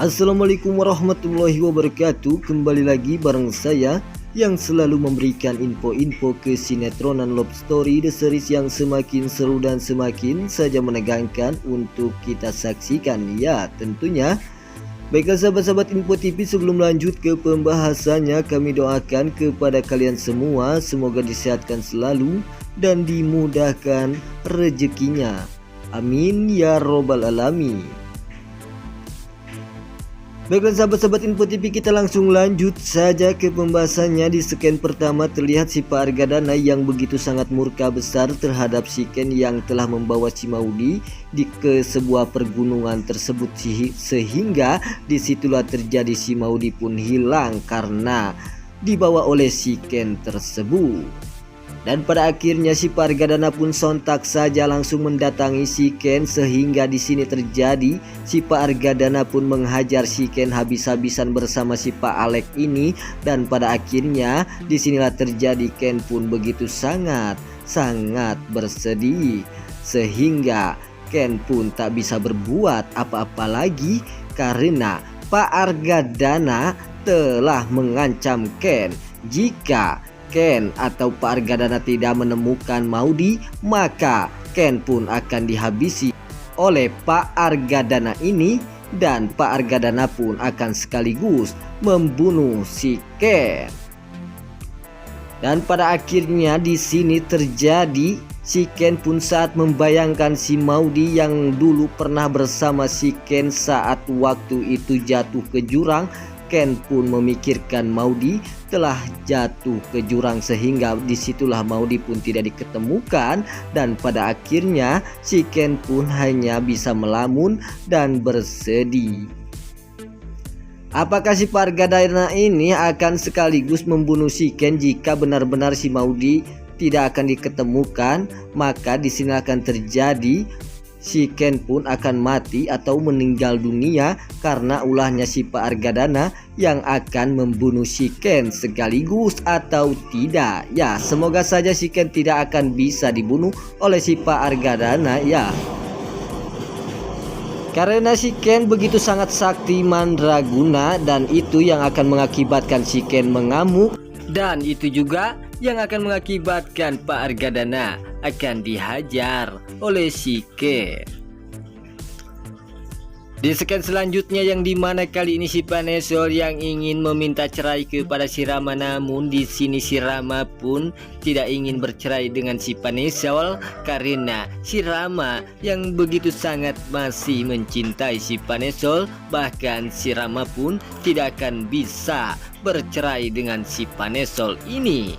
Assalamualaikum warahmatullahi wabarakatuh. Kembali lagi bareng saya yang selalu memberikan info-info kesinetron love story The Series yang semakin seru dan semakin saja menegangkan untuk kita saksikan ya tentunya. Baiklah sahabat-sahabat Info TV, sebelum lanjut ke pembahasannya, kami doakan kepada kalian semua semoga disehatkan selalu dan dimudahkan rezekinya. Amin ya robbal alamin. Baiklah sahabat-sahabat Info TV, kita langsung lanjut saja ke pembahasannya. Di scan pertama terlihat si Pak Argadana yang begitu sangat murka besar terhadap si Ken yang telah membawa si Maudy ke sebuah pergunungan tersebut, sehingga disitulah terjadi si Maudy pun hilang karena dibawa oleh si Ken tersebut. Dan pada akhirnya si Pak Argadana pun sontak saja langsung mendatangi si Ken, sehingga di sini terjadi si Pak Argadana pun menghajar si Ken habis-habisan bersama si Pak Alek ini. Dan pada akhirnya disinilah terjadi Ken pun begitu sangat bersedih, sehingga Ken pun tak bisa berbuat apa-apa lagi karena Pak Argadana telah mengancam Ken jika Ken atau Pak Argadana tidak menemukan Maudy, maka Ken pun akan dihabisi oleh Pak Argadana ini, dan Pak Argadana pun akan sekaligus membunuh si Ken. Dan pada akhirnya di sini terjadi si Ken pun saat membayangkan si Maudy yang dulu pernah bersama si Ken saat waktu itu jatuh ke jurang. Ken pun memikirkan Maudy telah jatuh ke jurang, sehingga disitulah Maudy pun tidak diketemukan. Dan pada akhirnya si Ken pun hanya bisa melamun dan bersedih. Apakah si Pak Argadana ini akan sekaligus membunuh si Ken jika benar-benar si Maudy tidak akan diketemukan? Maka di sini akan terjadi si Ken pun akan mati atau meninggal dunia karena ulahnya si Pak Argadana yang akan membunuh si Ken sekaligus atau tidak ya. Semoga saja si Ken tidak akan bisa dibunuh oleh si Pak Argadana ya, karena si Ken begitu sangat sakti mandraguna, dan itu yang akan mengakibatkan si Ken mengamuk, dan itu juga yang akan mengakibatkan Pak Argadana akan dihajar oleh si Ken. Di scan selanjutnya yang dimana kali ini si Panesol yang ingin meminta cerai kepada si Rama, namun di sini si Rama pun tidak ingin bercerai dengan si Panesol karena si Rama yang begitu sangat masih mencintai si Panesol. Bahkan si Rama pun tidak akan bisa bercerai dengan si Panesol ini.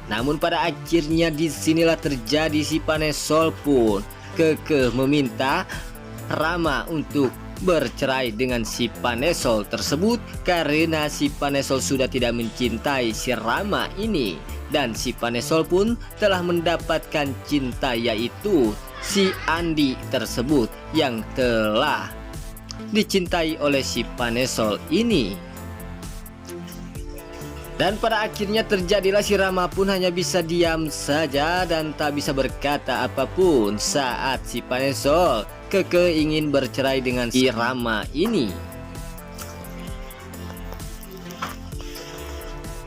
Namun pada akhirnya disinilah terjadi si Panesol pun kekeh meminta Rama untuk bercerai dengan si Panesol tersebut karena si Panesol sudah tidak mencintai si Rama ini, dan si Panesol pun telah mendapatkan cinta, yaitu si Andi tersebut yang telah dicintai oleh si Panesol ini. Dan pada akhirnya terjadilah si Rama pun hanya bisa diam saja dan tak bisa berkata apapun saat si Panesol kekeh ingin bercerai dengan si Rama ini.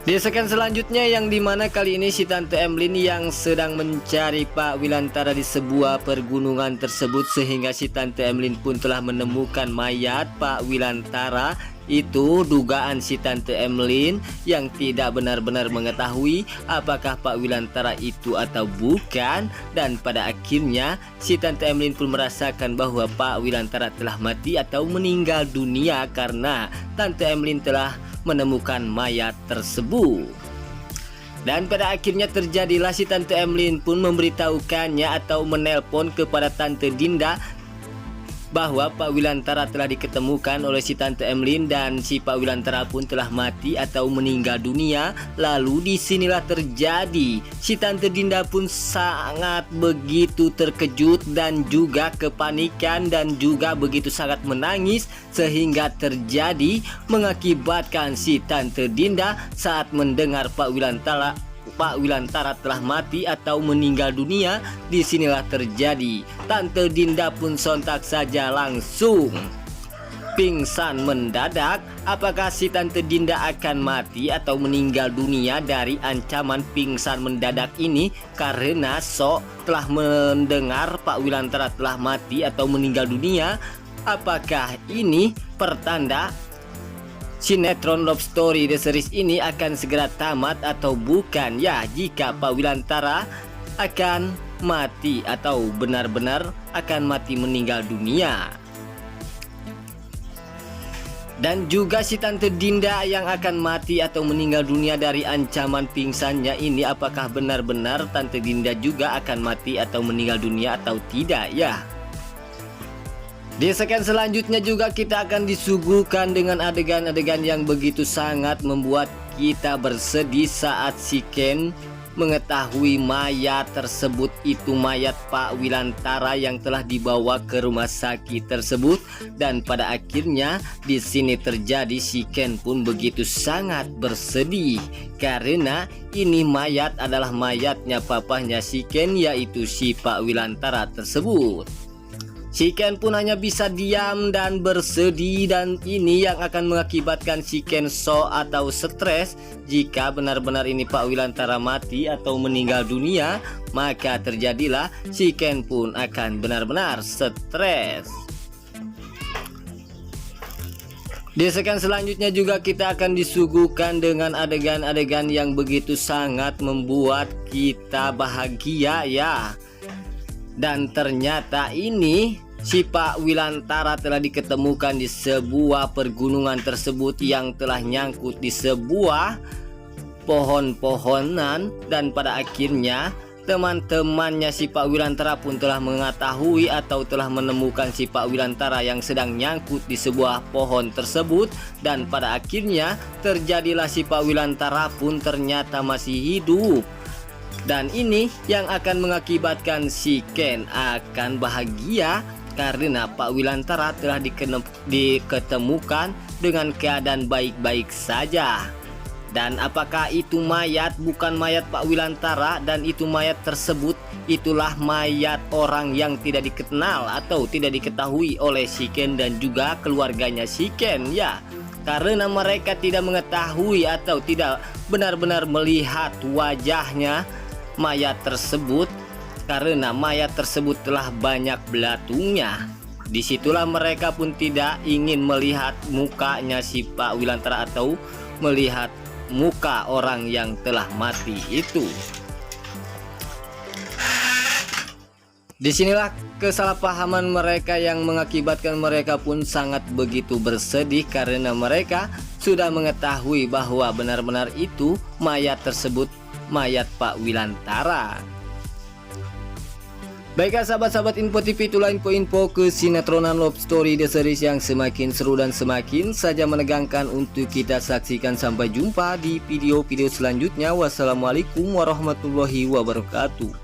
Di scan selanjutnya yang dimana kali ini si Tante Emlyn yang sedang mencari Pak Wilantara di sebuah pergunungan tersebut, sehingga si Tante Emlyn pun telah menemukan mayat Pak Wilantara. Itu dugaan si Tante Emlyn yang tidak benar-benar mengetahui apakah Pak Wilantara itu atau bukan. Dan pada akhirnya si Tante Emlyn pun merasakan bahwa Pak Wilantara telah mati atau meninggal dunia karena Tante Emlyn telah menemukan mayat tersebut. Dan pada akhirnya terjadilah si Tante Emlyn pun memberitahukannya atau menelpon kepada Tante Dinda bahwa Pak Wilantara telah diketemukan oleh si Tante Emlyn dan si Pak Wilantara pun telah mati atau meninggal dunia. Lalu disinilah terjadi si Tante Dinda pun sangat begitu terkejut dan juga kepanikan dan juga begitu sangat menangis, sehingga terjadi mengakibatkan si Tante Dinda saat mendengar Pak Pak Wilantara telah mati atau meninggal dunia. Disinilah terjadi. Tante Dinda pun sontak saja langsung pingsan mendadak. Apakah si Tante Dinda akan mati atau meninggal dunia dari ancaman pingsan mendadak ini karena sok telah mendengar Pak Wilantara telah mati atau meninggal dunia? Apakah ini pertanda sinetron Love Story The Series ini akan segera tamat atau bukan ya, jika Pak Wilantara akan mati atau benar-benar akan mati meninggal dunia? Dan juga si Tante Dinda yang akan mati atau meninggal dunia dari ancaman pingsannya ini, apakah benar-benar Tante Dinda juga akan mati atau meninggal dunia atau tidak ya? Di segmen selanjutnya juga kita akan disuguhkan dengan adegan-adegan yang begitu sangat membuat kita bersedih saat si Ken mengetahui mayat tersebut itu mayat Pak Wilantara yang telah dibawa ke rumah sakit tersebut. Dan pada akhirnya di sini terjadi si Ken pun begitu sangat bersedih karena ini mayat adalah mayatnya papahnya si Ken, yaitu si Pak Wilantara tersebut. Si Ken pun hanya bisa diam dan bersedih, dan ini yang akan mengakibatkan si Ken shock atau stres. Jika benar-benar ini Pak Wilantara mati atau meninggal dunia, maka terjadilah si Ken pun akan benar-benar stres. Di segmen selanjutnya juga kita akan disuguhkan dengan adegan-adegan yang begitu sangat membuat kita bahagia ya. Dan ternyata ini si Pak Wilantara telah diketemukan di sebuah pergunungan tersebut yang telah nyangkut di sebuah pohon-pohonan. Dan pada akhirnya teman-temannya si Pak Wilantara pun telah mengetahui atau telah menemukan si Pak Wilantara yang sedang nyangkut di sebuah pohon tersebut. Dan pada akhirnya terjadilah si Pak Wilantara pun ternyata masih hidup. Dan ini yang akan mengakibatkan si Ken akan bahagia karena Pak Wilantara telah diketemukan dengan keadaan baik-baik saja. Dan apakah itu mayat? Bukan mayat Pak Wilantara, dan itu mayat tersebut itulah mayat orang yang tidak dikenal atau tidak diketahui oleh si Ken dan juga keluarganya si Ken ya. Karena mereka tidak mengetahui atau tidak benar-benar melihat wajahnya mayat tersebut, karena mayat tersebut telah banyak belatungnya. Disitulah mereka pun tidak ingin melihat mukanya si Pak Wilantara atau melihat muka orang yang telah mati itu. Disinilah kesalahpahaman mereka yang mengakibatkan mereka pun sangat begitu bersedih karena mereka sudah mengetahui bahwa benar-benar itu mayat tersebut mayat Pak Wilantara. Baiklah sahabat-sahabat Info TV, itulah info-info kesinetроnan Love Story The Series yang semakin seru dan semakin saja menegangkan untuk kita saksikan. Sampai jumpa di video-video selanjutnya. Wassalamualaikum warahmatullahi wabarakatuh.